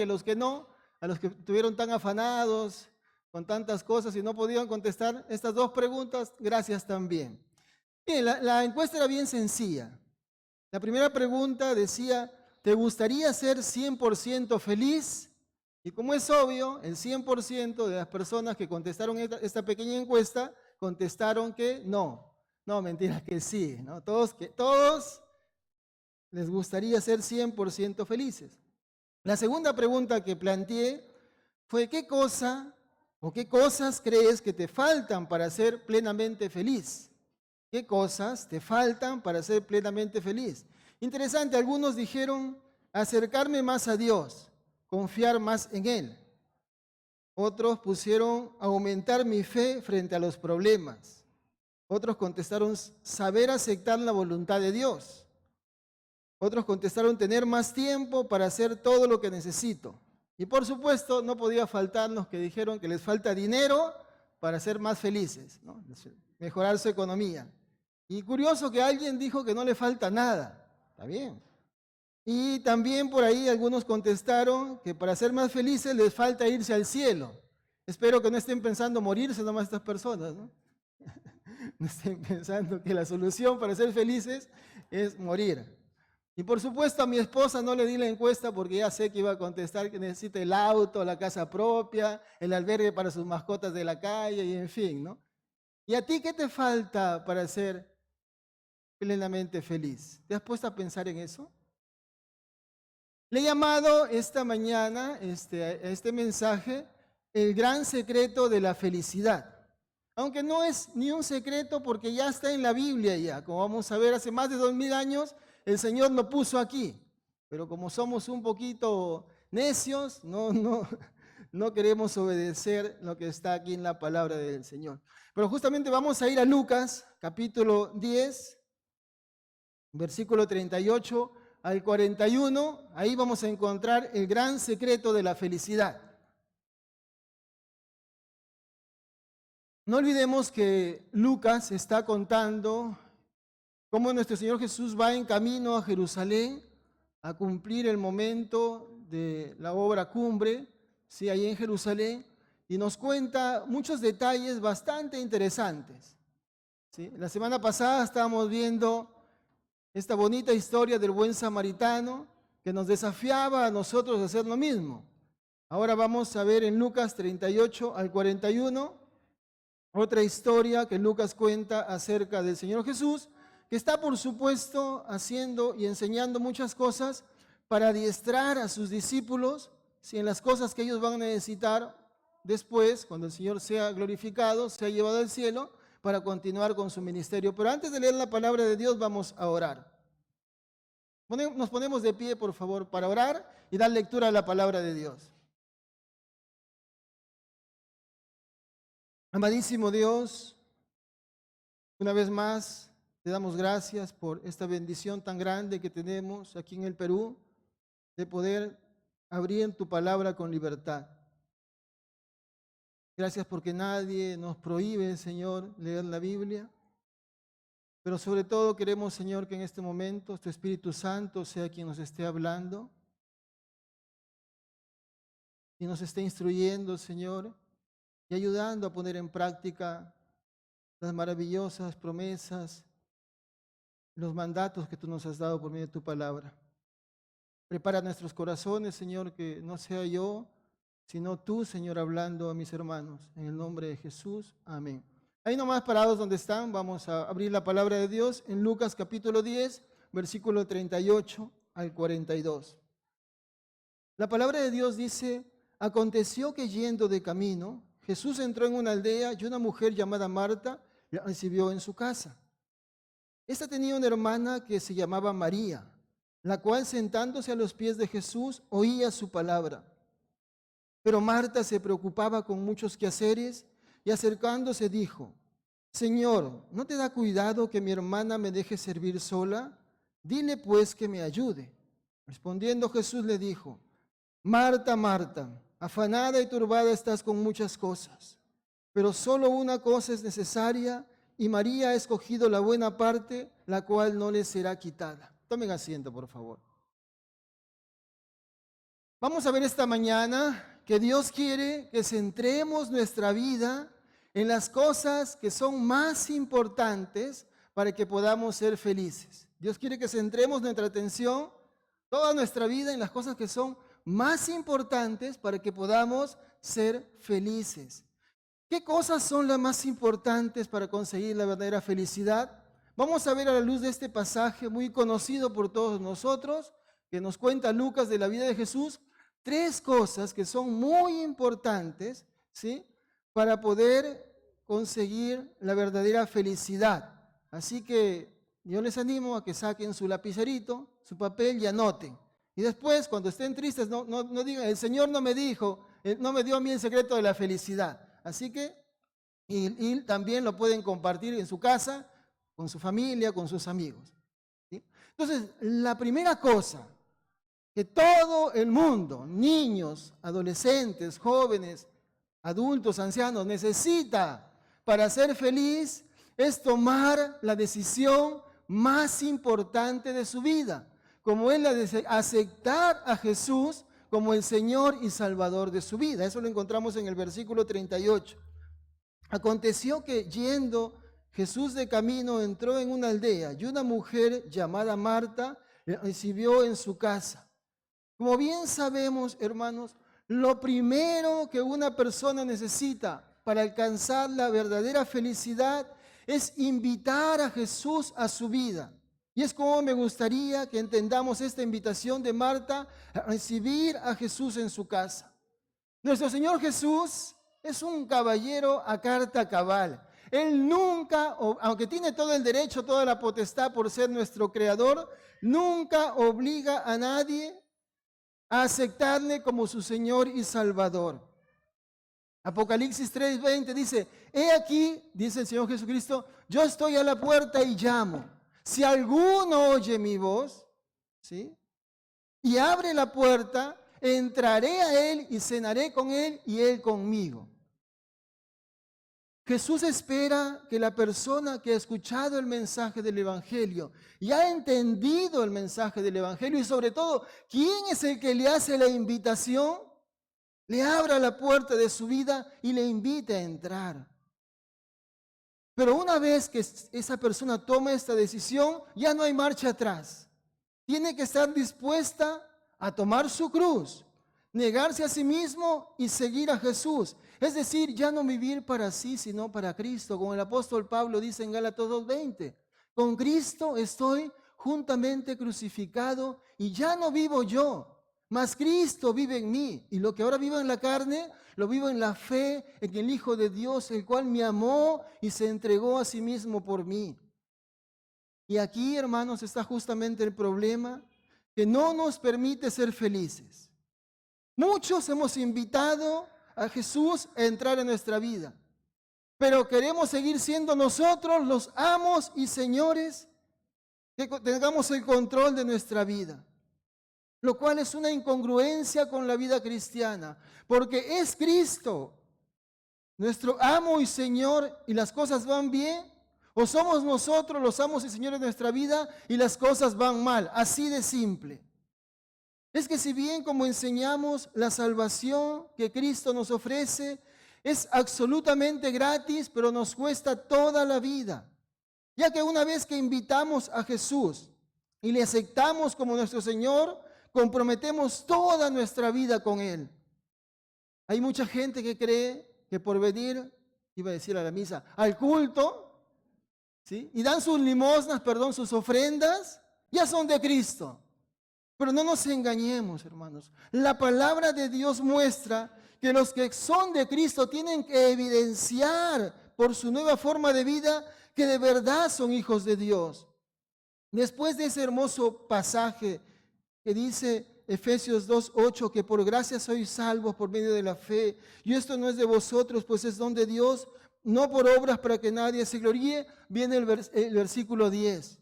a los que no, a los que estuvieron tan afanados con tantas cosas y no podían contestar estas dos preguntas, gracias también. Bien, la encuesta era bien sencilla. La primera pregunta decía, ¿te gustaría ser 100% feliz? Y como es obvio, el 100% de las personas que contestaron esta pequeña encuesta contestaron que no. No, mentira, que sí, ¿no? Todos les gustaría ser 100% felices. La segunda pregunta que planteé fue, ¿qué cosa o qué cosas crees que te faltan para ser plenamente feliz? ¿Qué cosas te faltan para ser plenamente feliz? Interesante, algunos dijeron acercarme más a Dios, confiar más en Él. Otros pusieron aumentar mi fe frente a los problemas. Otros contestaron saber aceptar la voluntad de Dios. Otros contestaron tener más tiempo para hacer todo lo que necesito. Y por supuesto, no podía faltar los que dijeron que les falta dinero para ser más felices, ¿no? Mejorar su economía. Y curioso que alguien dijo que no le falta nada. Está bien. Y también por ahí algunos contestaron que para ser más felices les falta irse al cielo. Espero que no estén pensando morirse nomás estas personas, ¿no? No estén pensando que la solución para ser felices es morir. Y por supuesto a mi esposa no le di la encuesta porque ya sé que iba a contestar que necesita el auto, la casa propia, el albergue para sus mascotas de la calle y en fin, ¿no? ¿Y a ti qué te falta para ser plenamente feliz? ¿Te has puesto a pensar en eso? Le he llamado esta mañana a este mensaje el gran secreto de la felicidad. Aunque no es ni un secreto porque ya está en la Biblia ya. Como vamos a ver, hace más de 2000 años el Señor lo puso aquí. Pero como somos un poquito necios, no queremos obedecer lo que está aquí en la palabra del Señor. Pero justamente vamos a ir a Lucas, capítulo 10, versículo 38 al 41. Ahí vamos a encontrar el gran secreto de la felicidad. No olvidemos que Lucas está contando cómo nuestro Señor Jesús va en camino a Jerusalén a cumplir el momento de la obra cumbre, ¿sí? Ahí en Jerusalén, y nos cuenta muchos detalles bastante interesantes, ¿sí? La semana pasada estábamos viendo esta bonita historia del buen samaritano que nos desafiaba a nosotros a hacer lo mismo. Ahora vamos a ver en Lucas 38 al 41 otra historia que Lucas cuenta acerca del Señor Jesús, que está por supuesto haciendo y enseñando muchas cosas para adiestrar a sus discípulos, si en las cosas que ellos van a necesitar después, cuando el Señor sea glorificado, sea llevado al cielo, para continuar con su ministerio. Pero antes de leer la palabra de Dios, vamos a orar. Nos ponemos de pie, por favor, para orar y dar lectura a la palabra de Dios. Amadísimo Dios, una vez más te damos gracias por esta bendición tan grande que tenemos aquí en el Perú, de poder abrir en tu palabra con libertad. Gracias porque nadie nos prohíbe, Señor, leer la Biblia. Pero sobre todo queremos, Señor, que en este momento tu Espíritu Santo sea quien nos esté hablando y nos esté instruyendo, Señor, y ayudando a poner en práctica las maravillosas promesas, los mandatos que tú nos has dado por medio de tu palabra. Prepara nuestros corazones, Señor, que no sea yo, sino tú, Señor, hablando a mis hermanos. En el nombre de Jesús, amén. Ahí nomás parados donde están, vamos a abrir la palabra de Dios en Lucas capítulo 10, versículo 38 al 42. La palabra de Dios dice, aconteció que yendo de camino, Jesús entró en una aldea y una mujer llamada Marta la recibió en su casa. Esta tenía una hermana que se llamaba María, la cual sentándose a los pies de Jesús oía su palabra. Pero Marta se preocupaba con muchos quehaceres y acercándose dijo, Señor, ¿no te da cuidado que mi hermana me deje servir sola? Dile pues que me ayude. Respondiendo Jesús le dijo, Marta, Marta, afanada y turbada estás con muchas cosas, pero solo una cosa es necesaria y María ha escogido la buena parte, la cual no le será quitada. Tomen asiento, por favor. Vamos a ver esta mañana que Dios quiere que centremos nuestra vida en las cosas que son más importantes para que podamos ser felices. Dios quiere que centremos nuestra atención, toda nuestra vida, en las cosas que son más importantes para que podamos ser felices. ¿Qué cosas son las más importantes para conseguir la verdadera felicidad? Vamos a ver a la luz de este pasaje muy conocido por todos nosotros, que nos cuenta Lucas de la vida de Jesús, 3 cosas que son muy importantes, ¿sí?, para poder conseguir la verdadera felicidad. Así que yo les animo a que saquen su lapicerito, su papel y anoten. Y después, cuando estén tristes, no digan, el Señor no me dijo, no me dio a mí el secreto de la felicidad. Así que, y también lo pueden compartir en su casa, con su familia, con sus amigos, ¿sí? Entonces, la primera cosa que todo el mundo, niños, adolescentes, jóvenes, adultos, ancianos, necesita para ser feliz es tomar la decisión más importante de su vida, como es la de aceptar a Jesús como el Señor y Salvador de su vida. Eso lo encontramos en el versículo 38. Aconteció que yendo Jesús de camino entró en una aldea y una mujer llamada Marta le recibió en su casa. Como bien sabemos, hermanos, lo primero que una persona necesita para alcanzar la verdadera felicidad es invitar a Jesús a su vida. Y es como me gustaría que entendamos esta invitación de Marta a recibir a Jesús en su casa. Nuestro Señor Jesús es un caballero a carta cabal. Él nunca, aunque tiene todo el derecho, toda la potestad por ser nuestro creador, nunca obliga a nadie a aceptarle como su Señor y Salvador. Apocalipsis 3:20 dice, he aquí, dice el Señor Jesucristo, yo estoy a la puerta y llamo. Si alguno oye mi voz, ¿sí?, y abre la puerta, entraré a él y cenaré con él y él conmigo. Jesús espera que la persona que ha escuchado el mensaje del Evangelio y ha entendido el mensaje del Evangelio y sobre todo, ¿quién es el que le hace la invitación? Le abra la puerta de su vida y le invite a entrar. Pero una vez que esa persona tome esta decisión, ya no hay marcha atrás. Tiene que estar dispuesta a tomar su cruz, negarse a sí mismo y seguir a Jesús. Es decir, ya no vivir para sí, sino para Cristo. Como el apóstol Pablo dice en Gálatas 2:20, con Cristo estoy juntamente crucificado y ya no vivo yo, mas Cristo vive en mí. Y lo que ahora vivo en la carne, lo vivo en la fe en el Hijo de Dios, el cual me amó y se entregó a sí mismo por mí. Y aquí, hermanos, está justamente el problema que no nos permite ser felices. Muchos hemos invitado a Jesús a entrar en nuestra vida, pero queremos seguir siendo nosotros los amos y señores, que tengamos el control de nuestra vida, lo cual es una incongruencia con la vida cristiana, porque es Cristo nuestro amo y Señor y las cosas van bien, o somos nosotros los amos y señores de nuestra vida y las cosas van mal, así de simple. Es que si bien como enseñamos la salvación que Cristo nos ofrece es absolutamente gratis, pero nos cuesta toda la vida, ya que una vez que invitamos a Jesús y le aceptamos como nuestro Señor, comprometemos toda nuestra vida con Él. Hay mucha gente que cree que por venir, iba a decir a la misa, al culto, ¿sí?, y dan sus limosnas, sus ofrendas, ya son de Cristo. Pero no nos engañemos, hermanos. La palabra de Dios muestra que los que son de Cristo tienen que evidenciar por su nueva forma de vida que de verdad son hijos de Dios. Después de ese hermoso pasaje que dice Efesios 2:8, que por gracia sois salvos por medio de la fe, y esto no es de vosotros, pues es don de Dios, no por obras para que nadie se gloríe, viene el versículo 10.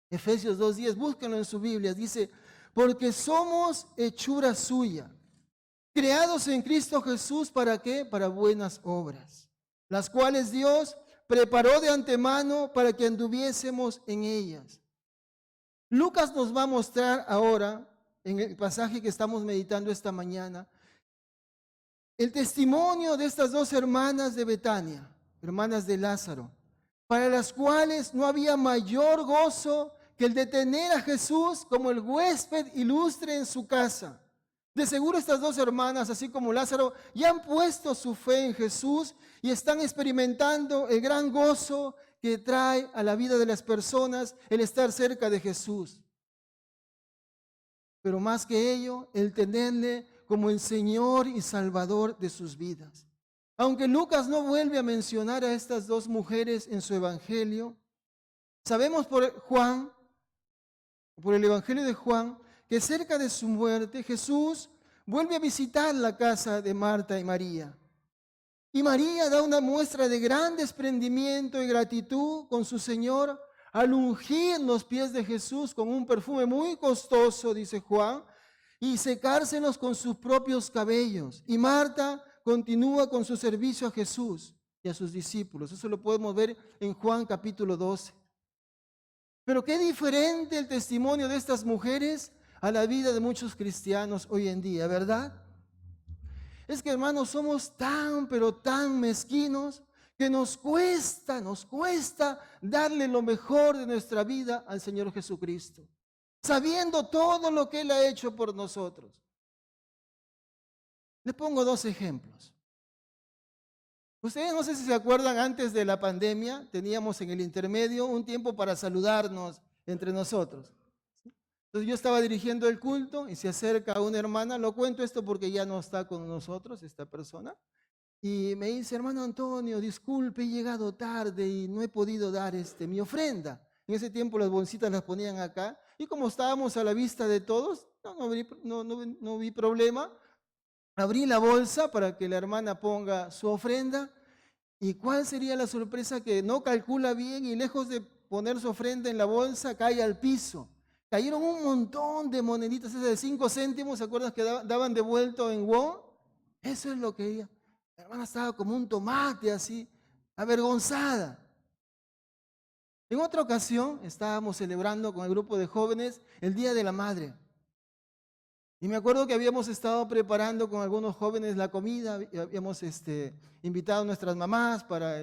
Efesios 2:10, búsquenlo en su Biblia, dice, porque somos hechura suya, creados en Cristo Jesús, ¿para qué? Para buenas obras, las cuales Dios preparó de antemano para que anduviésemos en ellas. Lucas nos va a mostrar ahora en el pasaje que estamos meditando esta mañana, el testimonio de estas dos hermanas de Betania, hermanas de Lázaro, para las cuales no había mayor gozo que el de tener a Jesús como el huésped ilustre en su casa. De seguro estas dos hermanas, así como Lázaro, ya han puesto su fe en Jesús y están experimentando el gran gozo que trae a la vida de las personas el estar cerca de Jesús. Pero más que ello, el tenerle como el Señor y Salvador de sus vidas. Aunque Lucas no vuelve a mencionar a estas dos mujeres en su evangelio, sabemos por el evangelio de Juan, que cerca de su muerte Jesús vuelve a visitar la casa de Marta y María. Y María da una muestra de gran desprendimiento y gratitud con su Señor al ungir los pies de Jesús con un perfume muy costoso, dice Juan, y secárselos con sus propios cabellos. Y Marta continúa con su servicio a Jesús y a sus discípulos. Eso lo podemos ver en Juan capítulo 12. Pero qué diferente el testimonio de estas mujeres a la vida de muchos cristianos hoy en día, ¿verdad? Es que, hermanos, somos tan, pero tan mezquinos que nos cuesta darle lo mejor de nuestra vida al Señor Jesucristo, sabiendo todo lo que Él ha hecho por nosotros. Les pongo dos ejemplos. Ustedes no sé si se acuerdan, antes de la pandemia teníamos en el intermedio un tiempo para saludarnos entre nosotros. Entonces yo estaba dirigiendo el culto y se acerca una hermana, lo cuento esto porque ya no está con nosotros esta persona, y me dice: hermano Antonio, disculpe, he llegado tarde y no he podido dar mi ofrenda. En ese tiempo las bolsitas las ponían acá, y como estábamos a la vista de todos, no vi problema. Abrí la bolsa para que la hermana ponga su ofrenda, y ¿cuál sería la sorpresa? Que no calcula bien y lejos de poner su ofrenda en la bolsa, cae al piso. Cayeron un montón de moneditas, esas de 5 céntimos, ¿se acuerdan que daban devuelto en won? Eso es lo que ella. La hermana estaba como un tomate así, avergonzada. En otra ocasión estábamos celebrando con el grupo de jóvenes el Día de la Madre. Y me acuerdo que habíamos estado preparando con algunos jóvenes la comida, habíamos invitado a nuestras mamás para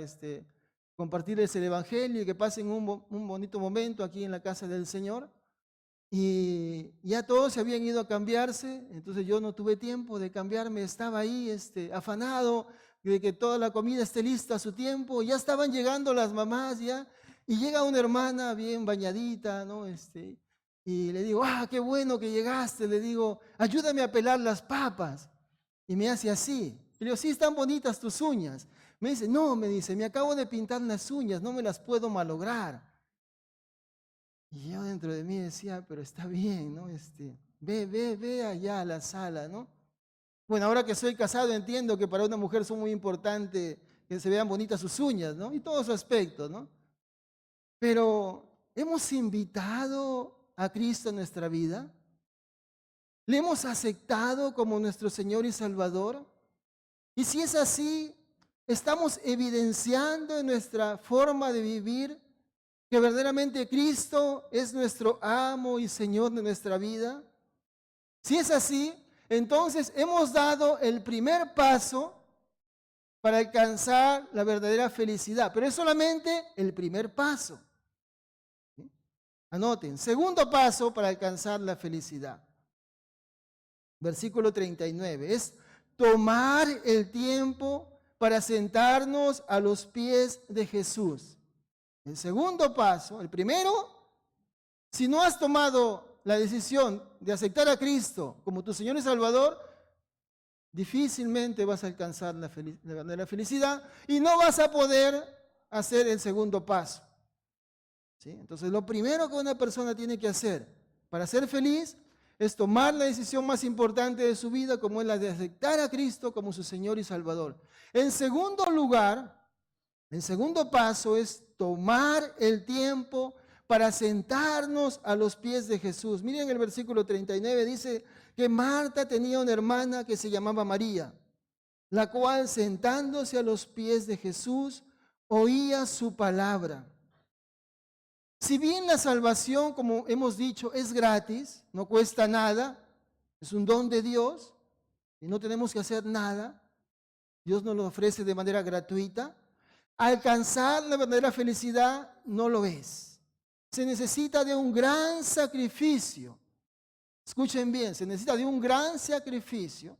compartirles el evangelio y que pasen un bonito momento aquí en la casa del Señor. Y ya todos se habían ido a cambiarse, entonces yo no tuve tiempo de cambiarme, estaba ahí afanado de que toda la comida esté lista a su tiempo. Ya estaban llegando las mamás ya, y llega una hermana bien bañadita, ¿no? Y le digo: qué bueno que llegaste, le digo, ayúdame a pelar las papas. Y me hace así. Y le digo: sí, están bonitas tus uñas. Me dice: no, me acabo de pintar las uñas, no me las puedo malograr. Y yo dentro de mí decía: pero está bien, ¿no? Ve allá a la sala, ¿no? Bueno, ahora que soy casado entiendo que para una mujer son muy importantes que se vean bonitas sus uñas, ¿no? Y todo su aspecto, ¿no? Pero hemos invitado a Cristo en nuestra vida. ¿Le hemos aceptado como nuestro Señor y Salvador? Y si es así, ¿estamos evidenciando en nuestra forma de vivir que verdaderamente Cristo es nuestro amo y Señor de nuestra vida? Si es así, entonces hemos dado el primer paso para alcanzar la verdadera felicidad, pero es solamente el primer paso. Anoten, segundo paso para alcanzar la felicidad. Versículo 39, es tomar el tiempo para sentarnos a los pies de Jesús. El segundo paso, el primero, si no has tomado la decisión de aceptar a Cristo como tu Señor y Salvador, difícilmente vas a alcanzar la verdadera felicidad y no vas a poder hacer el segundo paso. ¿Sí? Entonces, lo primero que una persona tiene que hacer para ser feliz es tomar la decisión más importante de su vida, como es la de aceptar a Cristo como su Señor y Salvador. En segundo lugar, el segundo paso es tomar el tiempo para sentarnos a los pies de Jesús. Miren el versículo 39, dice que Marta tenía una hermana que se llamaba María, la cual, sentándose a los pies de Jesús, oía su palabra. Si bien la salvación, como hemos dicho, es gratis, no cuesta nada, Es un don de Dios y no tenemos que hacer nada. Dios nos lo ofrece de manera gratuita. Alcanzar la verdadera felicidad no lo es. Se necesita de un gran sacrificio. Escuchen bien, se necesita de un gran sacrificio,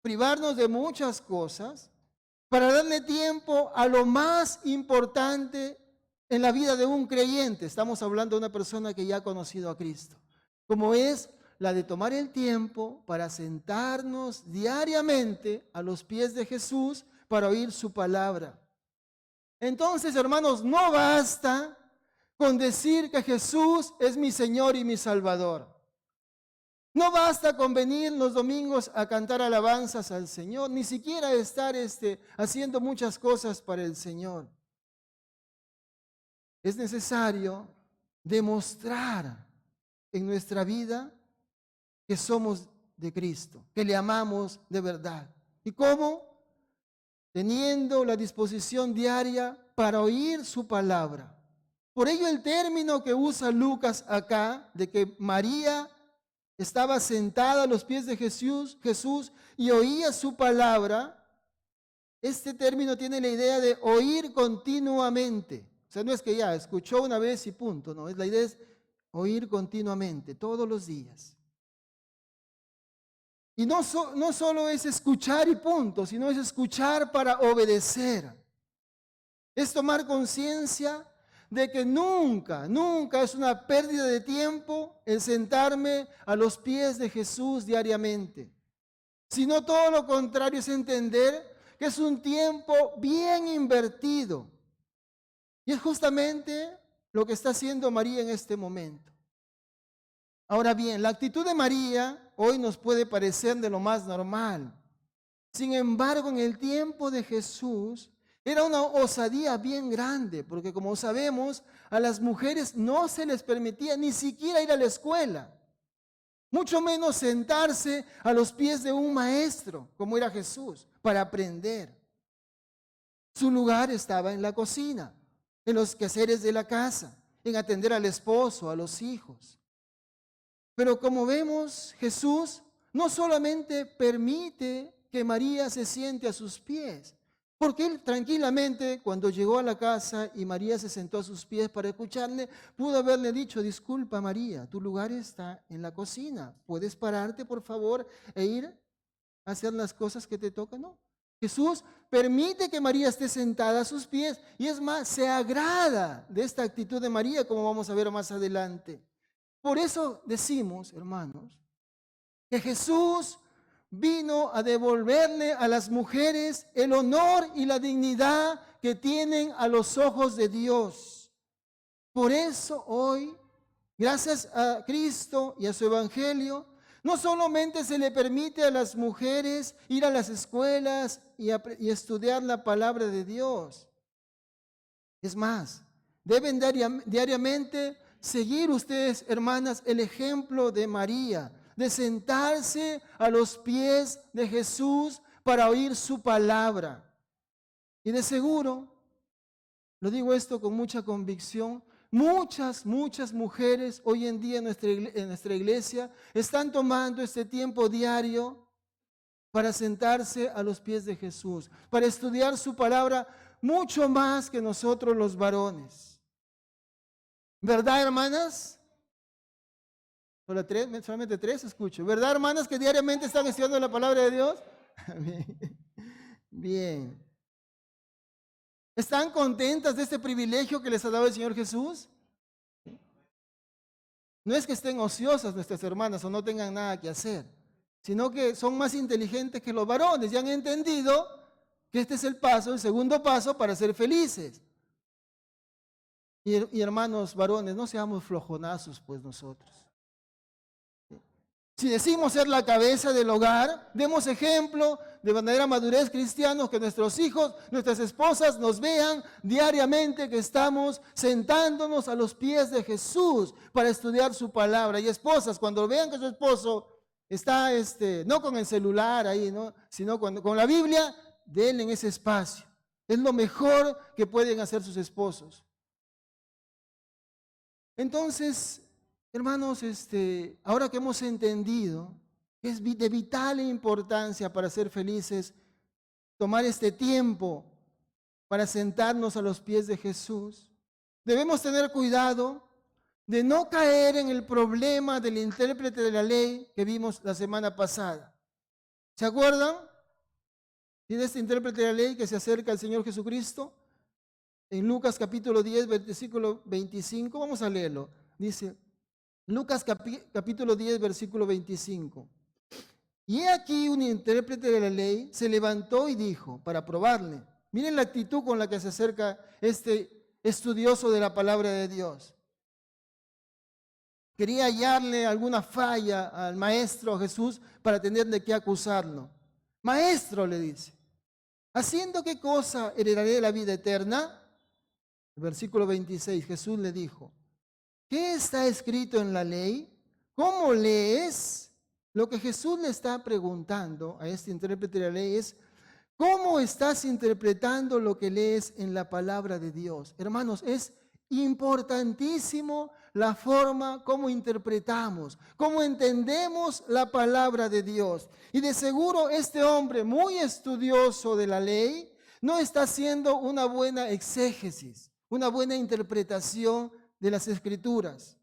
privarnos de muchas cosas para darle tiempo a lo más importante en la vida de un creyente. Estamos hablando de una persona que ya ha conocido a Cristo, como es la de tomar el tiempo para sentarnos diariamente a los pies de Jesús para oír su palabra. Entonces, hermanos, no basta con decir que Jesús es mi Señor y mi Salvador. No basta con venir los domingos a cantar alabanzas al Señor, ni siquiera estar haciendo muchas cosas para el Señor. Es necesario demostrar en nuestra vida que somos de Cristo, que le amamos de verdad. ¿Y cómo? Teniendo la disposición diaria para oír su palabra. Por ello el término que usa Lucas acá, de que María estaba sentada a los pies de Jesús y oía su palabra, este término tiene la idea de oír continuamente. O sea, no es que ya escuchó una vez y punto, no, la idea es oír continuamente, todos los días. Y no solo es escuchar y punto, sino es escuchar para obedecer. Es tomar conciencia de que nunca es una pérdida de tiempo el sentarme a los pies de Jesús diariamente, sino todo lo contrario, es entender que es un tiempo bien invertido. Y es justamente lo que está haciendo María en este momento. Ahora bien, la actitud de María hoy nos puede parecer de lo más normal. Sin embargo, en el tiempo de Jesús era una osadía bien grande, porque como sabemos, a las mujeres no se les permitía ni siquiera ir a la escuela, mucho menos sentarse a los pies de un maestro, como era Jesús, para aprender. Su lugar estaba en la cocina, en los quehaceres de la casa, en atender al esposo, a los hijos. Pero como vemos, Jesús no solamente permite que María se siente a sus pies, porque él tranquilamente, cuando llegó a la casa y María se sentó a sus pies para escucharle, pudo haberle dicho: disculpa María, tu lugar está en la cocina, ¿puedes pararte por favor e ir a hacer las cosas que te tocan? No. Jesús permite que María esté sentada a sus pies y es más, se agrada de esta actitud de María, como vamos a ver más adelante. Por eso decimos, hermanos, que Jesús vino a devolverle a las mujeres el honor y la dignidad que tienen a los ojos de Dios. Por eso hoy, gracias a Cristo y a su Evangelio, no solamente se le permite a las mujeres ir a las escuelas y estudiar la palabra de Dios. Es más, deben diariamente seguir ustedes, hermanas, el ejemplo de María, de sentarse a los pies de Jesús para oír su palabra. Y de seguro, lo digo esto con mucha convicción, muchas mujeres hoy en día en nuestra iglesia están tomando este tiempo diario para sentarse a los pies de Jesús, para estudiar su palabra mucho más que nosotros los varones. ¿Verdad, hermanas? Solamente tres escucho. ¿Verdad, hermanas, que diariamente están estudiando la palabra de Dios? Bien. ¿Están contentas de este privilegio que les ha dado el Señor Jesús? No es que estén ociosas nuestras hermanas o no tengan nada que hacer, sino que son más inteligentes que los varones y han entendido que este es el segundo paso para ser felices. Y hermanos varones, no seamos flojonazos pues nosotros. Si decimos ser la cabeza del hogar, demos ejemplo de verdadera madurez cristianos, que nuestros hijos, nuestras esposas nos vean diariamente que estamos sentándonos a los pies de Jesús para estudiar su palabra. Y esposas, cuando vean que su esposo está no con el celular ahí, ¿no?, sino con la Biblia, denle en ese espacio. Es lo mejor que pueden hacer sus esposos. Entonces, hermanos, ahora que hemos entendido Es de vital importancia para ser felices tomar este tiempo para sentarnos a los pies de Jesús. Debemos tener cuidado de no caer en el problema del intérprete de la ley que vimos la semana pasada. ¿Se acuerdan? Tiene este intérprete de la ley que se acerca al Señor Jesucristo. En Lucas capítulo 10, versículo 25, vamos a leerlo. Dice, Lucas capítulo 10, versículo 25. Y he aquí un intérprete de la ley se levantó y dijo, para probarle. Miren la actitud con la que se acerca este estudioso de la palabra de Dios. Quería hallarle alguna falla al maestro Jesús para tener de qué acusarlo. Maestro, le dice, ¿haciendo qué cosa heredaré la vida eterna? Versículo 26, Jesús le dijo, ¿qué está escrito en la ley? ¿Cómo lees? Lo que Jesús le está preguntando a este intérprete de la ley es, ¿cómo estás interpretando lo que lees en la palabra de Dios? Hermanos, es importantísimo la forma como interpretamos, cómo entendemos la palabra de Dios. Y de seguro este hombre muy estudioso de la ley no está haciendo una buena exégesis, una buena interpretación de las Escrituras.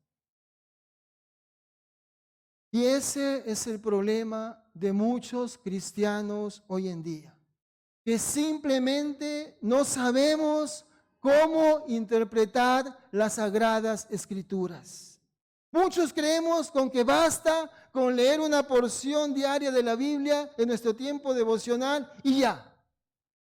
Y ese es el problema de muchos cristianos hoy en día, que simplemente no sabemos cómo interpretar las Sagradas Escrituras. Muchos creemos con que basta con leer una porción diaria de la Biblia en nuestro tiempo devocional y ya.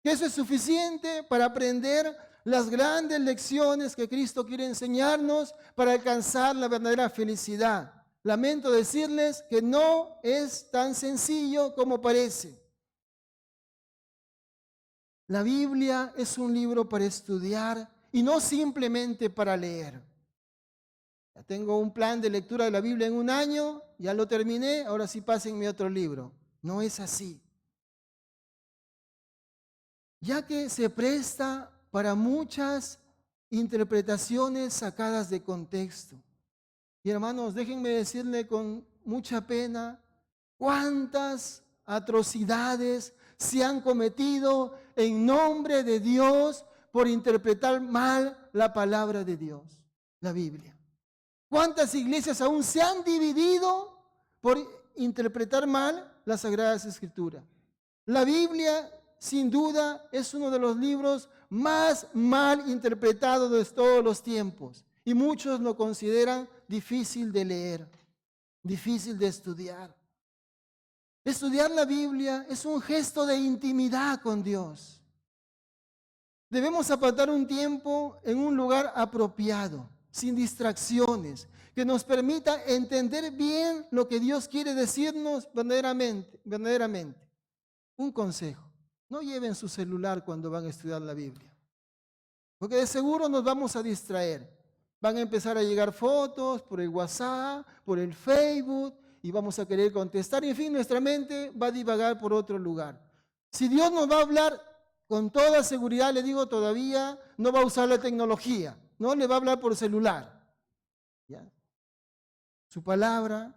Que eso es suficiente para aprender las grandes lecciones que Cristo quiere enseñarnos para alcanzar la verdadera felicidad. Lamento decirles que no es tan sencillo como parece. La Biblia es un libro para estudiar y no simplemente para leer. Ya tengo un plan de lectura de la Biblia en un año, ya lo terminé, ahora sí pásenme otro libro. No es así. Ya que se presta para muchas interpretaciones sacadas de contexto. Y hermanos, déjenme decirle con mucha pena cuántas atrocidades se han cometido en nombre de Dios por interpretar mal la palabra de Dios, la Biblia. ¿Cuántas iglesias aún se han dividido por interpretar mal las Sagradas Escrituras? La Biblia, sin duda, es uno de los libros más mal interpretados de todos los tiempos. Y muchos lo consideran difícil de leer, difícil de estudiar. Estudiar la Biblia es un gesto de intimidad con Dios. Debemos apartar un tiempo en un lugar apropiado, sin distracciones, que nos permita entender bien lo que Dios quiere decirnos verdaderamente. Un consejo, no lleven su celular cuando van a estudiar la Biblia, porque de seguro nos vamos a distraer. Van a empezar a llegar fotos por el WhatsApp, por el Facebook, y vamos a querer contestar. Y en fin, nuestra mente va a divagar por otro lugar. Si Dios nos va a hablar, con toda seguridad le digo, todavía no va a usar la tecnología, no le va a hablar por celular. ¿Ya? Su palabra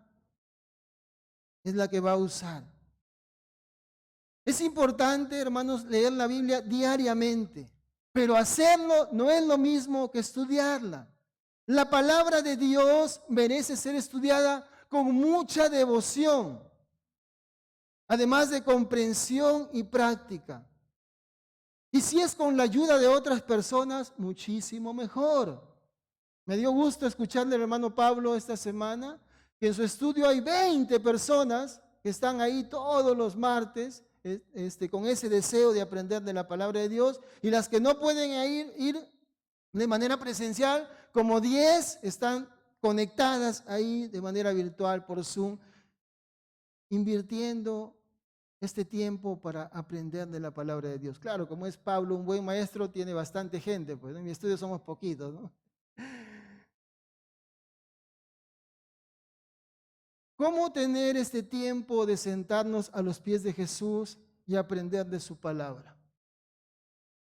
es la que va a usar. Es importante, hermanos, leer la Biblia diariamente, pero hacerlo no es lo mismo que estudiarla. La palabra de Dios merece ser estudiada con mucha devoción, además de comprensión y práctica. Y si es con la ayuda de otras personas, muchísimo mejor. Me dio gusto escucharle al hermano Pablo esta semana, que en su estudio hay 20 personas que están ahí todos los martes, con ese deseo de aprender de la palabra de Dios, y las que no pueden ir de manera presencial, como 10 están conectadas ahí de manera virtual por Zoom, invirtiendo este tiempo para aprender de la palabra de Dios. Claro, como es Pablo un buen maestro, tiene bastante gente, pues en mi estudio somos poquitos, ¿no? ¿Cómo tener este tiempo de sentarnos a los pies de Jesús y aprender de su palabra?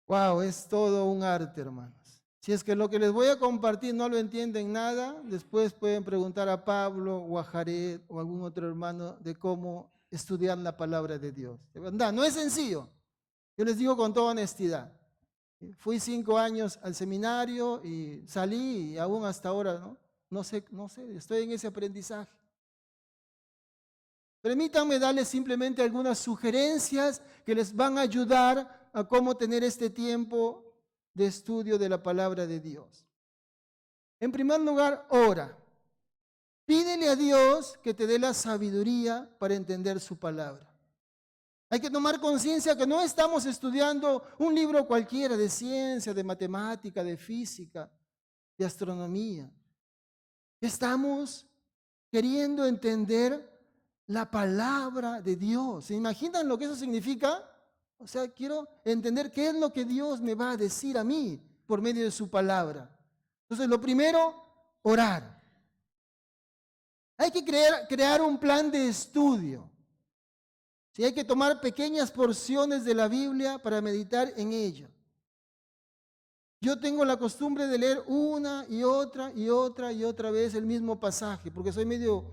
Wow, es todo un arte, hermanos. Si es que lo que les voy a compartir no lo entienden nada, después pueden preguntar a Pablo o a Jared o a algún otro hermano de cómo estudiar la palabra de Dios. De verdad, no es sencillo. Yo les digo con toda honestidad. Fui 5 años al seminario y salí y aún hasta ahora, no sé, estoy en ese aprendizaje. Permítanme darles simplemente algunas sugerencias que les van a ayudar a cómo tener este tiempo de estudio de la palabra de Dios. En primer lugar, ora. Pídele a Dios que te dé la sabiduría para entender su palabra. Hay que tomar conciencia que no estamos estudiando un libro cualquiera de ciencia, de matemática, de física, de astronomía. Estamos queriendo entender la palabra de Dios. ¿Se imaginan lo que eso significa? O sea, quiero entender qué es lo que Dios me va a decir a mí por medio de su palabra. Entonces, lo primero, orar. Hay que crear un plan de estudio. Sí, hay que tomar pequeñas porciones de la Biblia para meditar en ella. Yo tengo la costumbre de leer una y otra y otra y otra vez el mismo pasaje, porque soy medio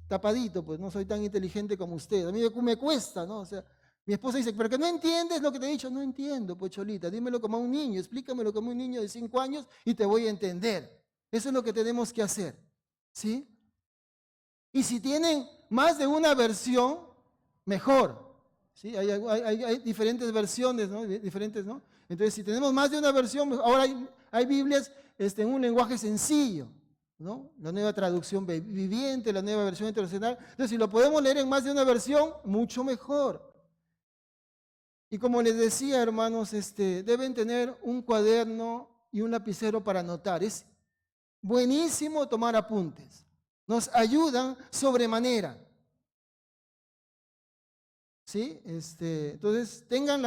tapadito, pues no soy tan inteligente como usted. A mí me cuesta, ¿no? O sea, mi esposa dice, pero que no entiendes lo que te he dicho. No entiendo, pues Cholita, dímelo como a un niño, explícamelo como a un niño de 5 años y te voy a entender. Eso es lo que tenemos que hacer, ¿sí? Y si tienen más de una versión, mejor. ¿Sí? Hay diferentes versiones, ¿no? Diferentes, ¿no? Entonces, si tenemos más de una versión, ahora hay Biblias en un lenguaje sencillo, ¿no? La nueva traducción viviente, la nueva versión internacional. Entonces, si lo podemos leer en más de una versión, mucho mejor. Y como les decía, hermanos, deben tener un cuaderno y un lapicero para anotar. Es buenísimo tomar apuntes. Nos ayudan sobremanera. ¿Sí? Entonces, tengan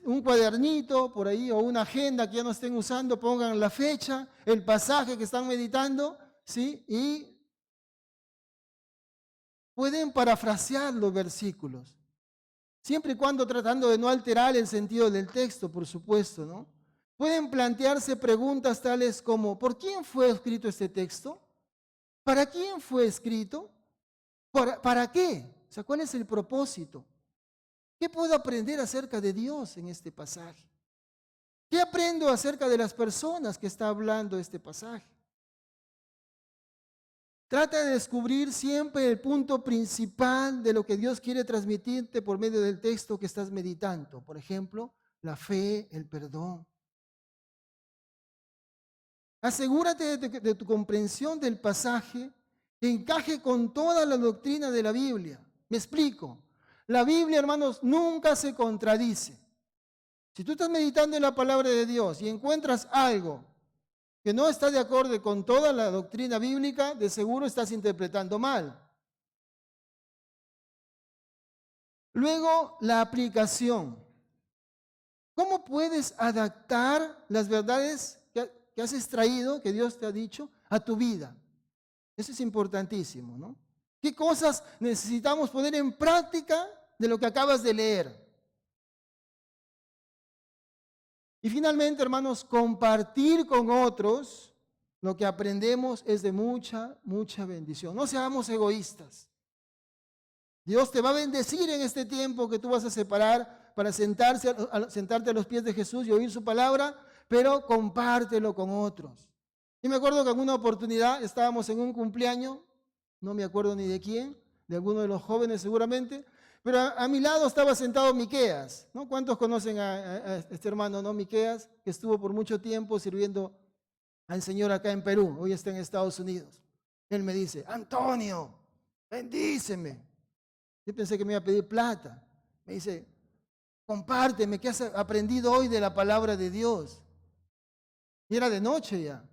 un cuadernito por ahí o una agenda que ya no estén usando, pongan la fecha, el pasaje que están meditando, ¿sí? Y pueden parafrasear los versículos, siempre y cuando tratando de no alterar el sentido del texto, por supuesto, ¿no? Pueden plantearse preguntas tales como, ¿por quién fue escrito este texto? ¿Para quién fue escrito? ¿Para qué? O sea, ¿cuál es el propósito? ¿Qué puedo aprender acerca de Dios en este pasaje? ¿Qué aprendo acerca de las personas que está hablando este pasaje? Trata de descubrir siempre el punto principal de lo que Dios quiere transmitirte por medio del texto que estás meditando. Por ejemplo, la fe, el perdón. Asegúrate de tu comprensión del pasaje que encaje con toda la doctrina de la Biblia. Me explico. La Biblia, hermanos, nunca se contradice. Si tú estás meditando en la palabra de Dios y encuentras algo que no está de acuerdo con toda la doctrina bíblica, de seguro estás interpretando mal. Luego, la aplicación. ¿Cómo puedes adaptar las verdades que has extraído, que Dios te ha dicho, a tu vida? Eso es importantísimo, ¿no? ¿Qué cosas necesitamos poner en práctica de lo que acabas de leer? Y finalmente, hermanos, compartir con otros lo que aprendemos es de mucha, mucha bendición. No seamos egoístas. Dios te va a bendecir en este tiempo que tú vas a separar para sentarte a los pies de Jesús y oír su palabra, pero compártelo con otros. Y me acuerdo que en una oportunidad estábamos en un cumpleaños, no me acuerdo ni de quién, de alguno de los jóvenes seguramente, pero a mi lado estaba sentado Miqueas, ¿no? ¿Cuántos conocen a este hermano, no? Miqueas, que estuvo por mucho tiempo sirviendo al Señor acá en Perú, hoy está en Estados Unidos. Él me dice, Antonio, bendíceme. Yo pensé que me iba a pedir plata. Me dice, compárteme, ¿qué has aprendido hoy de la palabra de Dios? Y era de noche ya.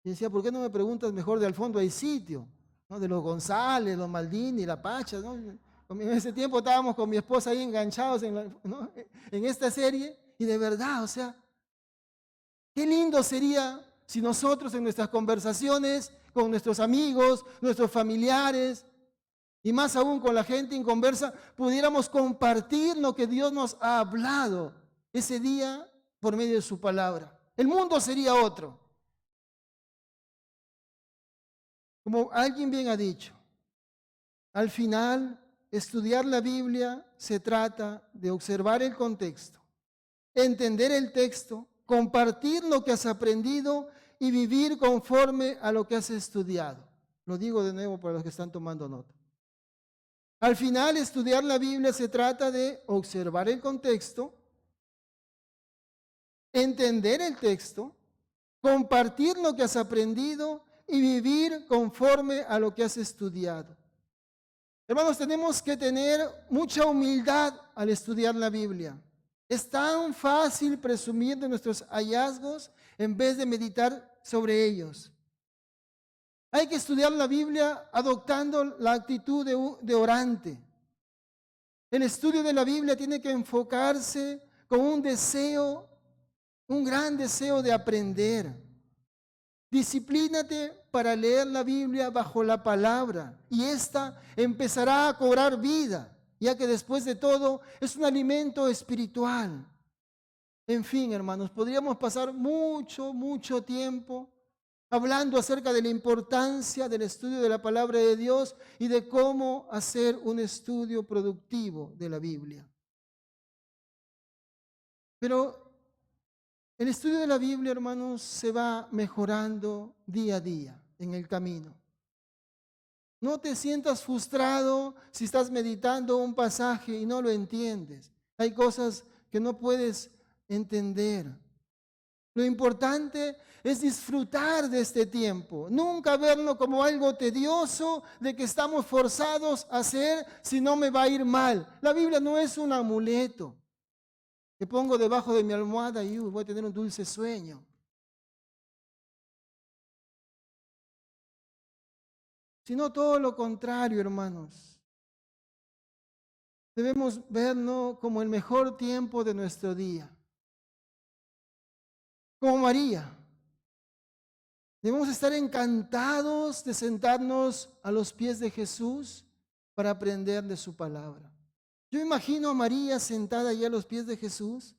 Y decía, ¿por qué no me preguntas mejor de al fondo hay sitio? ¿No? De los González, los Maldini, la Pacha, ¿no? En ese tiempo estábamos con mi esposa ahí enganchados en esta serie y de verdad, o sea, qué lindo sería si nosotros en nuestras conversaciones con nuestros amigos, nuestros familiares y más aún con la gente inconversa, pudiéramos compartir lo que Dios nos ha hablado ese día por medio de su palabra. El mundo sería otro. Como alguien bien ha dicho, al final, estudiar la Biblia se trata de observar el contexto, entender el texto, compartir lo que has aprendido y vivir conforme a lo que has estudiado. Lo digo de nuevo para los que están tomando nota. Al final, estudiar la Biblia se trata de observar el contexto, entender el texto, compartir lo que has aprendido y vivir conforme a lo que has estudiado. Hermanos, tenemos que tener mucha humildad al estudiar la Biblia. Es tan fácil presumir de nuestros hallazgos en vez de meditar sobre ellos. Hay que estudiar la Biblia adoptando la actitud de orante. El estudio de la Biblia tiene que enfocarse con un deseo, un gran deseo de aprender. Disciplínate para leer la Biblia bajo la palabra y ésta empezará a cobrar vida, ya que después de todo es un alimento espiritual. En fin, hermanos, podríamos pasar mucho tiempo hablando acerca de la importancia del estudio de la palabra de Dios y de cómo hacer un estudio productivo de la Biblia. Pero el estudio de la Biblia, hermanos, se va mejorando día a día en el camino. No te sientas frustrado si estás meditando un pasaje y no lo entiendes. Hay cosas que no puedes entender. Lo importante es disfrutar de este tiempo, nunca verlo como algo tedioso de que estamos forzados a hacer si no me va a ir mal. La Biblia no es un amuleto que pongo debajo de mi almohada y voy a tener un dulce sueño. Sino todo lo contrario, hermanos. Debemos verlo como el mejor tiempo de nuestro día. Como María. Debemos estar encantados de sentarnos a los pies de Jesús para aprender de su palabra. Yo imagino a María sentada allá a los pies de Jesús.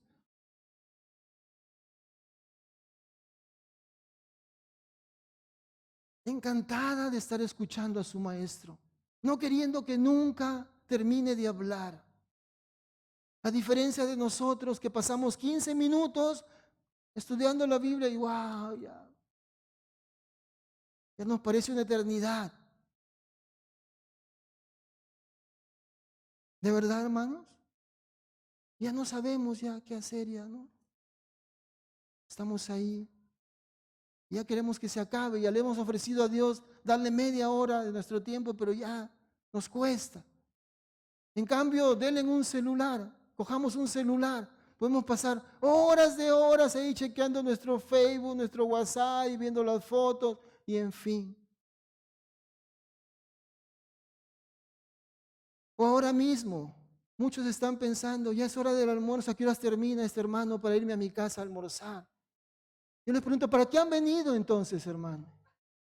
Encantada de estar escuchando a su maestro, no queriendo que nunca termine de hablar. A diferencia de nosotros que pasamos 15 minutos estudiando la Biblia y wow, ya nos parece una eternidad. ¿De verdad, hermanos? Ya no sabemos ya qué hacer, ya, ¿no? Estamos ahí. Ya queremos que se acabe, ya le hemos ofrecido a Dios darle media hora de nuestro tiempo, pero ya nos cuesta. En cambio, denle un celular, cojamos un celular, podemos pasar horas de horas ahí chequeando nuestro Facebook, nuestro WhatsApp y viendo las fotos y en fin. O ahora mismo, muchos están pensando, ya es hora del almuerzo, ¿a qué horas termina este hermano para irme a mi casa a almorzar? Yo les pregunto, ¿para qué han venido entonces, hermano?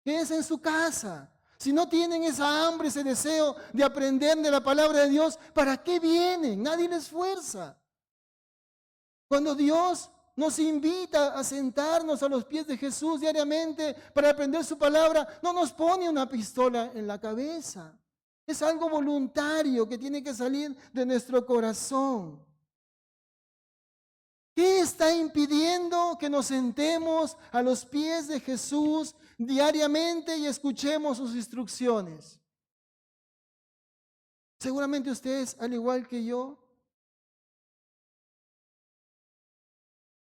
Quédense en su casa. Si no tienen esa hambre, ese deseo de aprender de la palabra de Dios, ¿para qué vienen? Nadie les fuerza. Cuando Dios nos invita a sentarnos a los pies de Jesús diariamente para aprender su palabra, no nos pone una pistola en la cabeza. Es algo voluntario que tiene que salir de nuestro corazón. ¿Qué está impidiendo que nos sentemos a los pies de Jesús diariamente y escuchemos sus instrucciones? Seguramente ustedes, al igual que yo,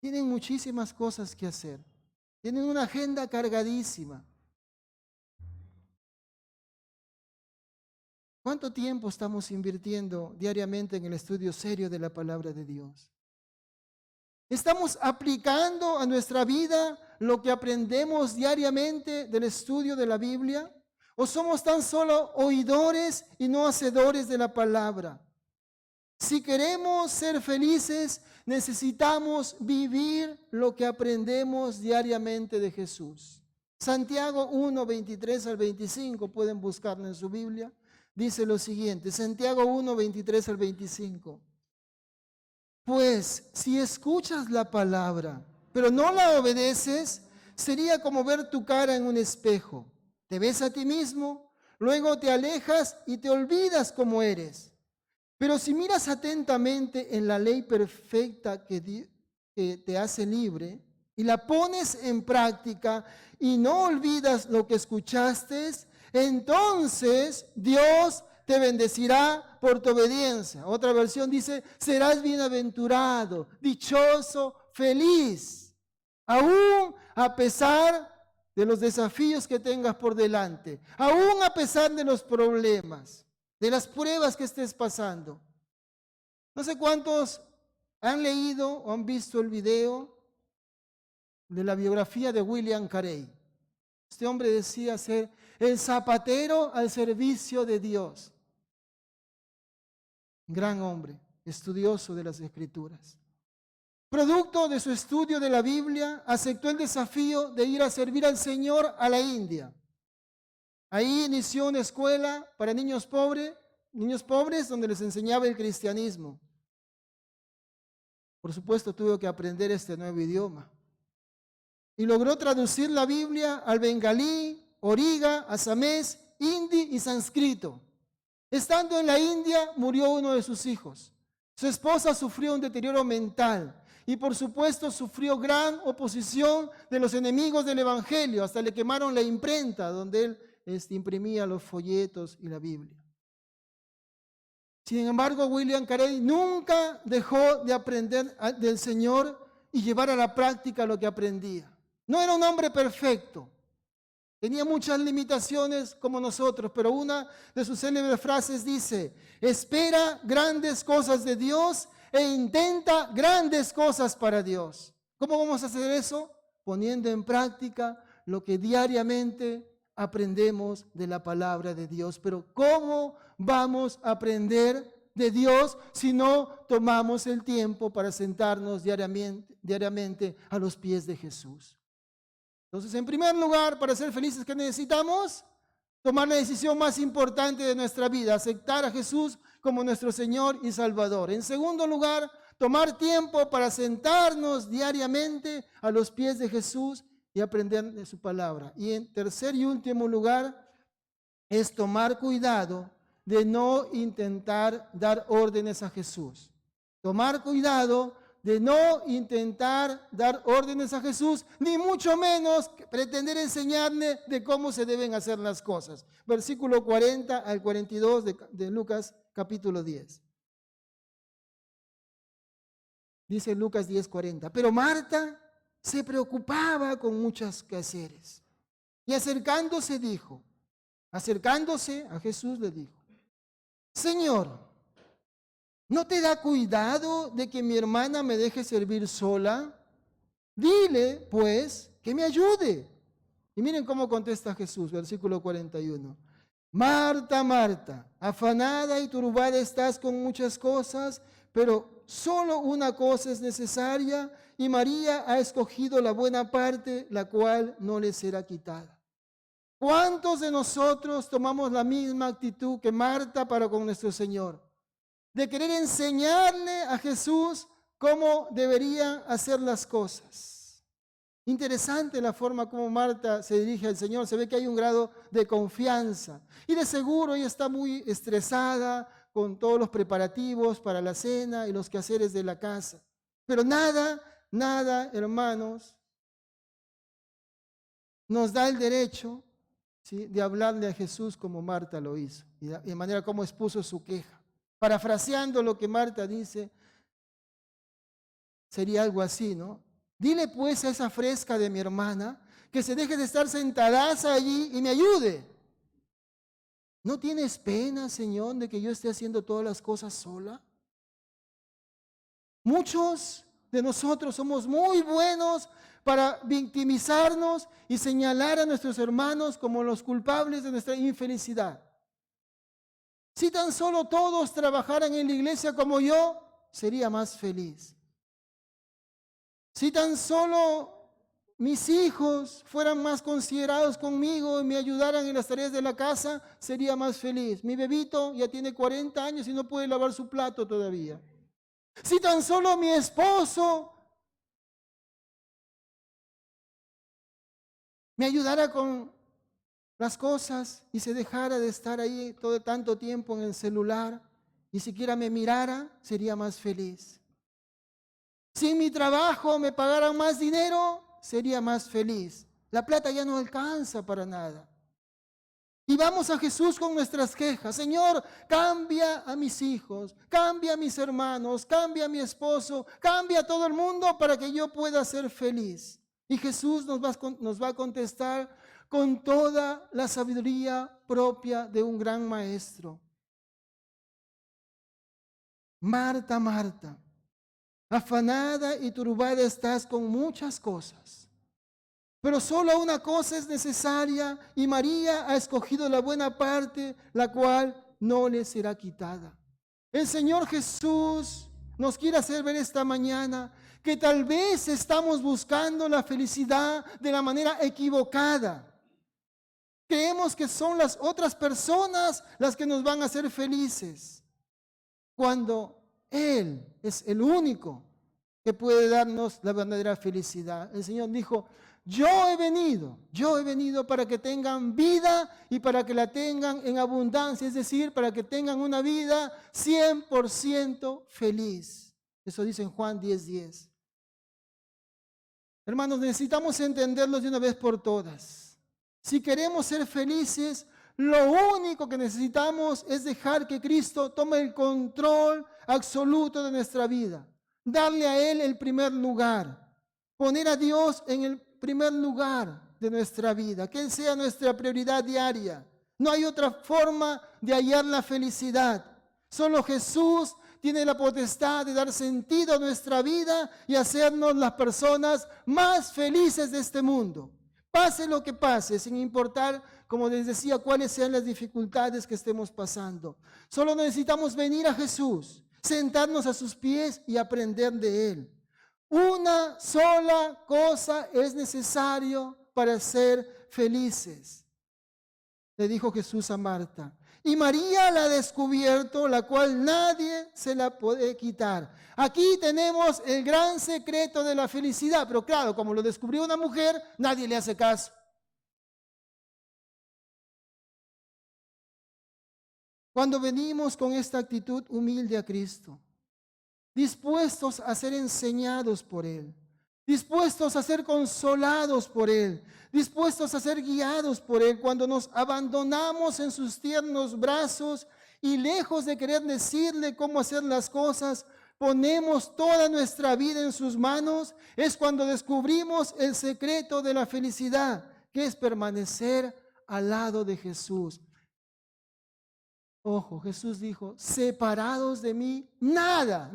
tienen muchísimas cosas que hacer. Tienen una agenda cargadísima. ¿Cuánto tiempo estamos invirtiendo diariamente en el estudio serio de la palabra de Dios? ¿Estamos aplicando a nuestra vida lo que aprendemos diariamente del estudio de la Biblia? ¿O somos tan solo oidores y no hacedores de la palabra? Si queremos ser felices, necesitamos vivir lo que aprendemos diariamente de Jesús. Santiago 1, 23 al 25, pueden buscarlo en su Biblia, dice lo siguiente, Santiago 1, 23 al 25. Pues si escuchas la palabra pero no la obedeces, sería como ver tu cara en un espejo. Te ves a ti mismo, luego te alejas y te olvidas cómo eres. Pero si miras atentamente en la ley perfecta que te hace libre y la pones en práctica y no olvidas lo que escuchaste, entonces Dios te bendecirá por tu obediencia. Otra versión dice, serás bienaventurado, dichoso, feliz, aún a pesar de los desafíos que tengas por delante, aún a pesar de los problemas, de las pruebas que estés pasando. No sé cuántos han leído o han visto el video de la biografía de William Carey. Este hombre decía ser el zapatero al servicio de Dios. Gran hombre, estudioso de las Escrituras. Producto de su estudio de la Biblia, aceptó el desafío de ir a servir al Señor a la India. Ahí inició una escuela para niños pobres donde les enseñaba el cristianismo. Por supuesto, tuvo que aprender este nuevo idioma. Y logró traducir la Biblia al bengalí, origa, asamés, hindi y sánscrito. Estando en la India, murió uno de sus hijos. Su esposa sufrió un deterioro mental y por supuesto sufrió gran oposición de los enemigos del Evangelio. Hasta le quemaron la imprenta donde él imprimía los folletos y la Biblia. Sin embargo, William Carey nunca dejó de aprender del Señor y llevar a la práctica lo que aprendía. No era un hombre perfecto. Tenía muchas limitaciones como nosotros, pero una de sus célebres frases dice, espera grandes cosas de Dios e intenta grandes cosas para Dios. ¿Cómo vamos a hacer eso? Poniendo en práctica lo que diariamente aprendemos de la palabra de Dios. Pero ¿cómo vamos a aprender de Dios si no tomamos el tiempo para sentarnos diariamente a los pies de Jesús? Entonces, en primer lugar, para ser felices, ¿qué necesitamos? Tomar la decisión más importante de nuestra vida, aceptar a Jesús como nuestro Señor y Salvador. En segundo lugar, tomar tiempo para sentarnos diariamente a los pies de Jesús y aprender de su palabra. Y en tercer y último lugar, es tomar cuidado de no intentar dar órdenes a Jesús. Tomar cuidado de no intentar dar órdenes a Jesús, ni mucho menos pretender enseñarle de cómo se deben hacer las cosas. Versículo 40 al 42 de Lucas capítulo 10. Dice Lucas 10:40. Pero Marta se preocupaba con muchos quehaceres. Y acercándose a Jesús le dijo, Señor, ¿no te da cuidado de que mi hermana me deje servir sola? Dile, pues, que me ayude. Y miren cómo contesta Jesús, versículo 41. Marta, Marta, afanada y turbada estás con muchas cosas, pero solo una cosa es necesaria, y María ha escogido la buena parte, la cual no le será quitada. ¿Cuántos de nosotros tomamos la misma actitud que Marta para con nuestro Señor? De querer enseñarle a Jesús cómo deberían hacer las cosas. Interesante la forma como Marta se dirige al Señor. Se ve que hay un grado de confianza. Y de seguro ella está muy estresada con todos los preparativos para la cena y los quehaceres de la casa. Pero nada, hermanos, nos da el derecho, ¿sí?, de hablarle a Jesús como Marta lo hizo. Y de manera como expuso su queja. Parafraseando lo que Marta dice, sería algo así, ¿no? Dile pues a esa fresca de mi hermana que se deje de estar sentadaza allí y me ayude. ¿No tienes pena, Señor, de que yo esté haciendo todas las cosas sola? Muchos de nosotros somos muy buenos para victimizarnos y señalar a nuestros hermanos como los culpables de nuestra infelicidad. Si tan solo todos trabajaran en la iglesia como yo, sería más feliz. Si tan solo mis hijos fueran más considerados conmigo y me ayudaran en las tareas de la casa, sería más feliz. Mi bebito ya tiene 40 años y no puede lavar su plato todavía. Si tan solo mi esposo me ayudara con las cosas y se dejara de estar ahí todo tanto tiempo en el celular y siquiera me mirara, sería más feliz. Si en mi trabajo me pagaran más dinero, sería más feliz. La plata ya no alcanza para nada. Y vamos a Jesús con nuestras quejas. Señor, cambia a mis hijos, cambia a mis hermanos, cambia a mi esposo, cambia a todo el mundo para que yo pueda ser feliz. Y Jesús nos va a contestar con toda la sabiduría propia de un gran maestro. Marta, Marta, afanada y turbada estás con muchas cosas, pero solo una cosa es necesaria y María ha escogido la buena parte, la cual no le será quitada. El Señor Jesús nos quiere hacer ver esta mañana que tal vez estamos buscando la felicidad de la manera equivocada. Creemos que son las otras personas las que nos van a hacer felices, cuando Él es el único que puede darnos la verdadera felicidad. El Señor dijo, yo he venido para que tengan vida y para que la tengan en abundancia, es decir, para que tengan una vida 100% feliz. Eso dice en Juan 10:10. Hermanos, necesitamos entenderlo de una vez por todas. Si queremos ser felices, lo único que necesitamos es dejar que Cristo tome el control absoluto de nuestra vida. Darle a Él el primer lugar. Poner a Dios en el primer lugar de nuestra vida. Que Él sea nuestra prioridad diaria. No hay otra forma de hallar la felicidad. Solo Jesús tiene la potestad de dar sentido a nuestra vida y hacernos las personas más felices de este mundo. Pase lo que pase, sin importar, como les decía, cuáles sean las dificultades que estemos pasando. Solo necesitamos venir a Jesús, sentarnos a sus pies y aprender de Él. Una sola cosa es necesario para ser felices, le dijo Jesús a Marta. Y María la ha descubierto, la cual nadie se la puede quitar. Aquí tenemos el gran secreto de la felicidad, pero claro, como lo descubrió una mujer, nadie le hace caso. Cuando venimos con esta actitud humilde a Cristo, dispuestos a ser enseñados por Él, dispuestos a ser consolados por Él, dispuestos a ser guiados por Él, cuando nos abandonamos en sus tiernos brazos y lejos de querer decirle cómo hacer las cosas, ponemos toda nuestra vida en sus manos, es cuando descubrimos el secreto de la felicidad, que es permanecer al lado de Jesús. Ojo, Jesús dijo, separados de mí, nada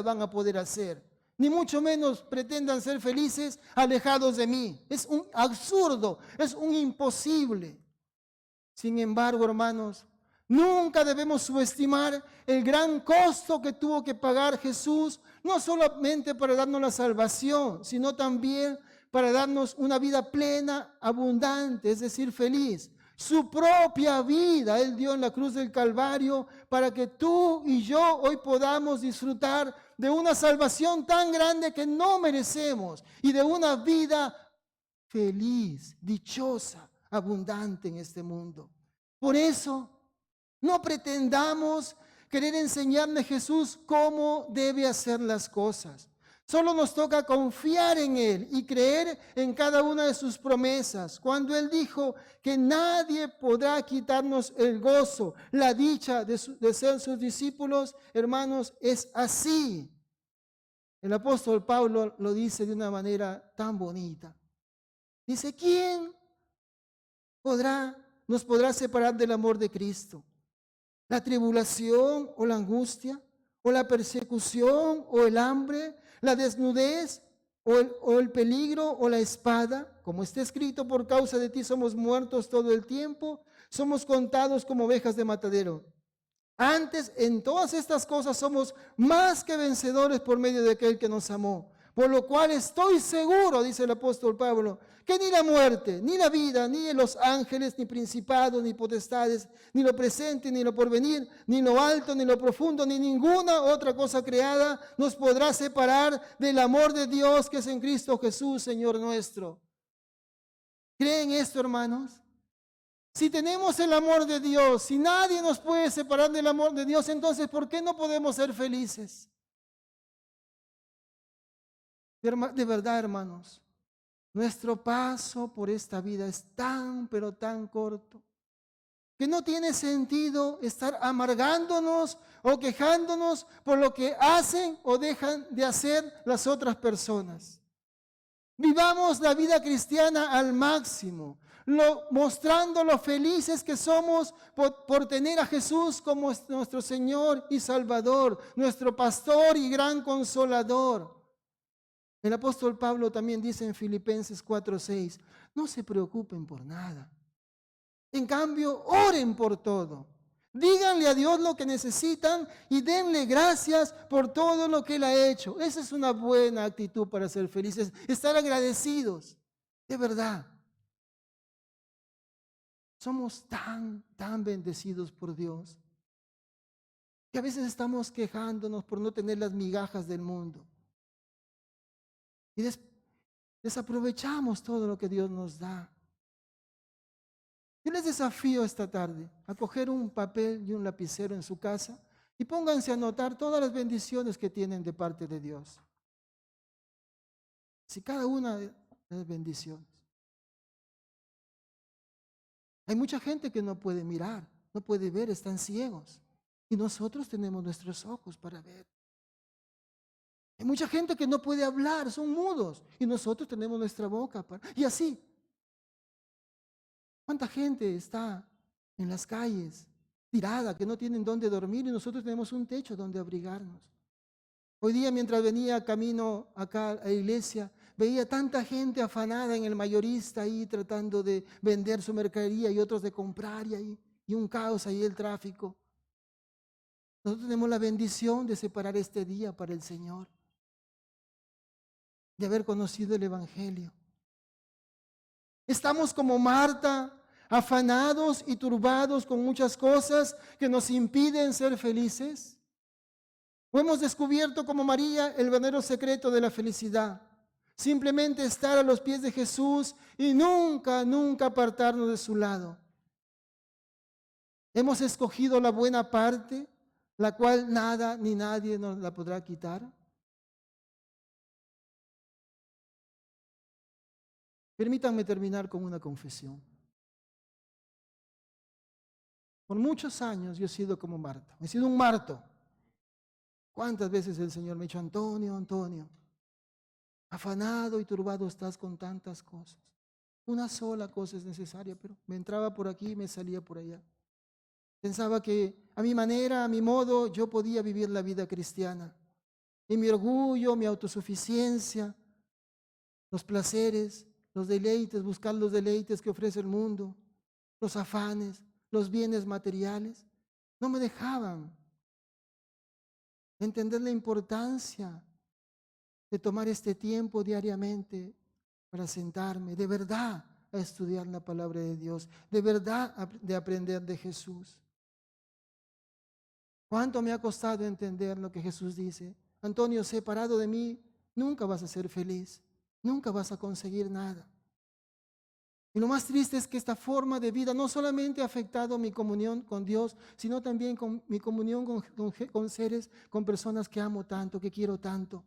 van a poder hacer. Ni mucho menos pretendan ser felices alejados de mí. Es un absurdo, es un imposible. Sin embargo, hermanos, nunca debemos subestimar el gran costo que tuvo que pagar Jesús, no solamente para darnos la salvación, sino también para darnos una vida plena, abundante, es decir, feliz. Su propia vida Él dio en la cruz del Calvario para que tú y yo hoy podamos disfrutar de una salvación tan grande que no merecemos y de una vida feliz, dichosa, abundante en este mundo. Por eso, no pretendamos querer enseñarle a Jesús cómo debe hacer las cosas. Solo nos toca confiar en Él y creer en cada una de sus promesas. Cuando Él dijo que nadie podrá quitarnos el gozo, la dicha de ser sus discípulos, hermanos, es así. El apóstol Pablo lo dice de una manera tan bonita. Dice, ¿quién nos podrá separar del amor de Cristo? ¿La tribulación o la angustia? ¿O la persecución o el hambre? ¿La desnudez o el peligro o la espada? Como está escrito, por causa de ti somos muertos todo el tiempo, somos contados como ovejas de matadero. Antes, en todas estas cosas somos más que vencedores por medio de aquel que nos amó. Por lo cual estoy seguro, dice el apóstol Pablo, que ni la muerte, ni la vida, ni los ángeles, ni principados, ni potestades, ni lo presente, ni lo porvenir, ni lo alto, ni lo profundo, ni ninguna otra cosa creada nos podrá separar del amor de Dios que es en Cristo Jesús, Señor nuestro. ¿Creen esto, hermanos? Si tenemos el amor de Dios, si nadie nos puede separar del amor de Dios, entonces ¿por qué no podemos ser felices? De verdad, hermanos, nuestro paso por esta vida es tan, pero tan corto, que no tiene sentido estar amargándonos o quejándonos por lo que hacen o dejan de hacer las otras personas. Vivamos la vida cristiana al máximo, mostrando lo felices que somos por tener a Jesús como nuestro Señor y Salvador, nuestro pastor y gran consolador. El apóstol Pablo también dice en Filipenses 4:6, no se preocupen por nada. En cambio, oren por todo. Díganle a Dios lo que necesitan y denle gracias por todo lo que Él ha hecho. Esa es una buena actitud para ser felices, estar agradecidos, de verdad. Somos tan bendecidos por Dios que a veces estamos quejándonos por no tener las migajas del mundo. Y desaprovechamos todo lo que Dios nos da. Yo les desafío esta tarde a coger un papel y un lapicero en su casa y pónganse a anotar todas las bendiciones que tienen de parte de Dios. Si cada una de las bendiciones. Hay mucha gente que no puede mirar, no puede ver, están ciegos. Y nosotros tenemos nuestros ojos para ver. Hay mucha gente que no puede hablar, son mudos. Y nosotros tenemos nuestra boca para... Y así. ¿Cuánta gente está en las calles, tirada, que no tienen dónde dormir y nosotros tenemos un techo donde abrigarnos? Hoy día, mientras venía camino acá a la iglesia, veía tanta gente afanada en el mayorista ahí tratando de vender su mercadería y otros de comprar y un caos ahí el tráfico. Nosotros tenemos la bendición de separar este día para el Señor, de haber conocido el Evangelio. Estamos como Marta, afanados y turbados con muchas cosas que nos impiden ser felices. O hemos descubierto como María el verdadero secreto de la felicidad. Simplemente estar a los pies de Jesús y nunca apartarnos de su lado. Hemos escogido la buena parte, la cual nada ni nadie nos la podrá quitar. Permítanme terminar con una confesión. Por muchos años yo he sido como Marta, he sido un marto. ¿Cuántas veces el Señor me ha dicho, Antonio, Antonio, afanado y turbado estás con tantas cosas? Una sola cosa es necesaria, pero me entraba por aquí y me salía por allá. Pensaba que a mi manera, a mi modo, yo podía vivir la vida cristiana. Y mi orgullo, mi autosuficiencia, los placeres, los deleites, buscar los deleites que ofrece el mundo, los afanes, los bienes materiales, no me dejaban entender la importancia de tomar este tiempo diariamente para sentarme de verdad a estudiar la palabra de Dios, de verdad de aprender de Jesús. ¿Cuánto me ha costado entender lo que Jesús dice? Antonio, separado de mí, nunca vas a ser feliz, nunca vas a conseguir nada. Y lo más triste es que esta forma de vida no solamente ha afectado mi comunión con Dios, sino también con mi comunión con seres, con personas que amo tanto, que quiero tanto.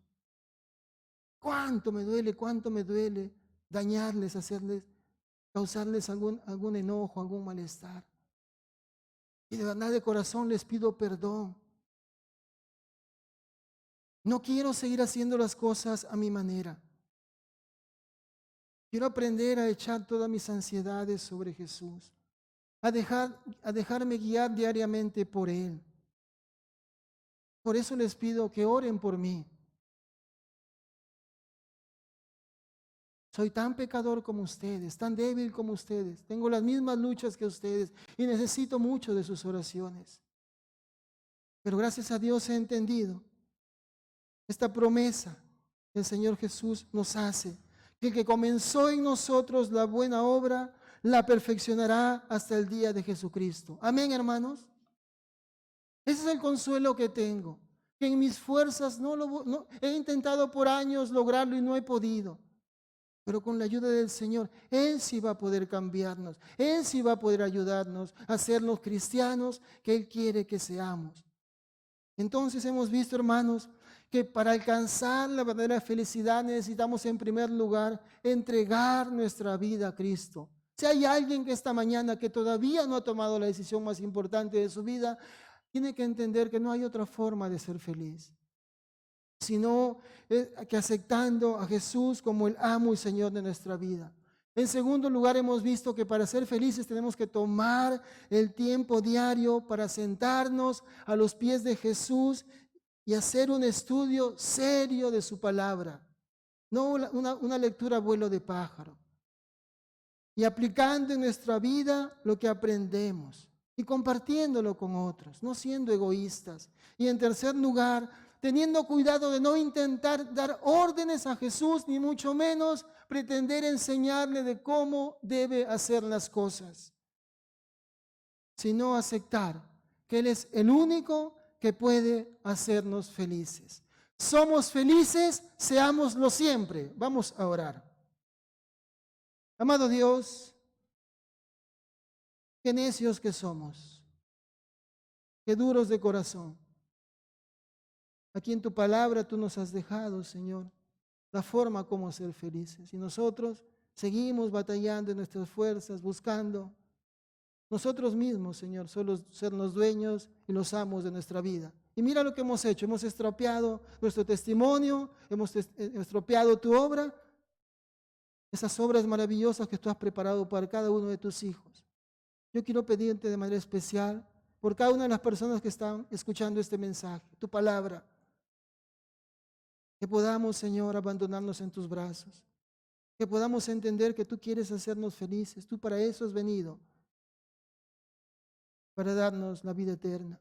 Cuánto me duele dañarles, causarles algún enojo, algún malestar. Y de verdad de corazón les pido perdón. No quiero seguir haciendo las cosas a mi manera. Quiero aprender a echar todas mis ansiedades sobre Jesús, a dejarme guiar diariamente por Él. Por eso les pido que oren por mí. Soy tan pecador como ustedes, tan débil como ustedes. Tengo las mismas luchas que ustedes y necesito mucho de sus oraciones. Pero gracias a Dios he entendido esta promesa que el Señor Jesús nos hace, que el que comenzó en nosotros la buena obra, la perfeccionará hasta el día de Jesucristo. Amén, hermanos. Ese es el consuelo que tengo, que en mis fuerzas he intentado por años lograrlo y no he podido. Pero con la ayuda del Señor, Él sí va a poder cambiarnos. Él sí va a poder ayudarnos a ser los cristianos que Él quiere que seamos. Entonces hemos visto, hermanos, que para alcanzar la verdadera felicidad necesitamos en primer lugar entregar nuestra vida a Cristo. Si hay alguien que esta mañana que todavía no ha tomado la decisión más importante de su vida, tiene que entender que no hay otra forma de ser feliz, sino que aceptando a Jesús como el amo y Señor de nuestra vida. En segundo lugar, hemos visto que para ser felices tenemos que tomar el tiempo diario para sentarnos a los pies de Jesús y hacer un estudio serio de su palabra, no una lectura a vuelo de pájaro. Y aplicando en nuestra vida lo que aprendemos y compartiéndolo con otros, no siendo egoístas. Y en tercer lugar, teniendo cuidado de no intentar dar órdenes a Jesús, ni mucho menos pretender enseñarle de cómo debe hacer las cosas, sino aceptar que Él es el único que puede hacernos felices. Somos felices, seámoslo siempre. Vamos a orar. Amado Dios, qué necios que somos, qué duros de corazón. Aquí en tu palabra tú nos has dejado, Señor, la forma como ser felices. Y nosotros seguimos batallando en nuestras fuerzas, buscando nosotros mismos, Señor, solo ser los dueños y los amos de nuestra vida. Y mira lo que hemos hecho, hemos estropeado nuestro testimonio, hemos estropeado tu obra, esas obras maravillosas que tú has preparado para cada uno de tus hijos. Yo quiero pedirte de manera especial por cada una de las personas que están escuchando este mensaje, tu palabra, que podamos, Señor, abandonarnos en tus brazos, que podamos entender que tú quieres hacernos felices, tú para eso has venido, para darnos la vida eterna,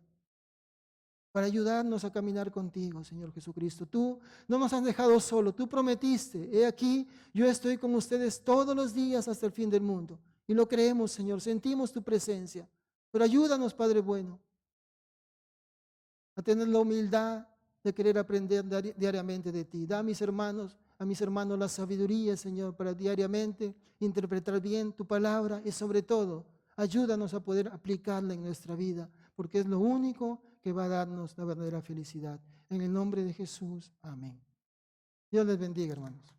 para ayudarnos a caminar contigo, Señor Jesucristo. Tú no nos has dejado solo, tú prometiste, he aquí, yo estoy con ustedes todos los días hasta el fin del mundo. Y lo creemos, Señor, sentimos tu presencia. Pero ayúdanos, Padre bueno, a tener la humildad de querer aprender diariamente de ti. Da a mis hermanos la sabiduría, Señor, para diariamente interpretar bien tu palabra y sobre todo, ayúdanos a poder aplicarla en nuestra vida, porque es lo único que va a darnos la verdadera felicidad. En el nombre de Jesús, amén. Dios les bendiga, hermanos.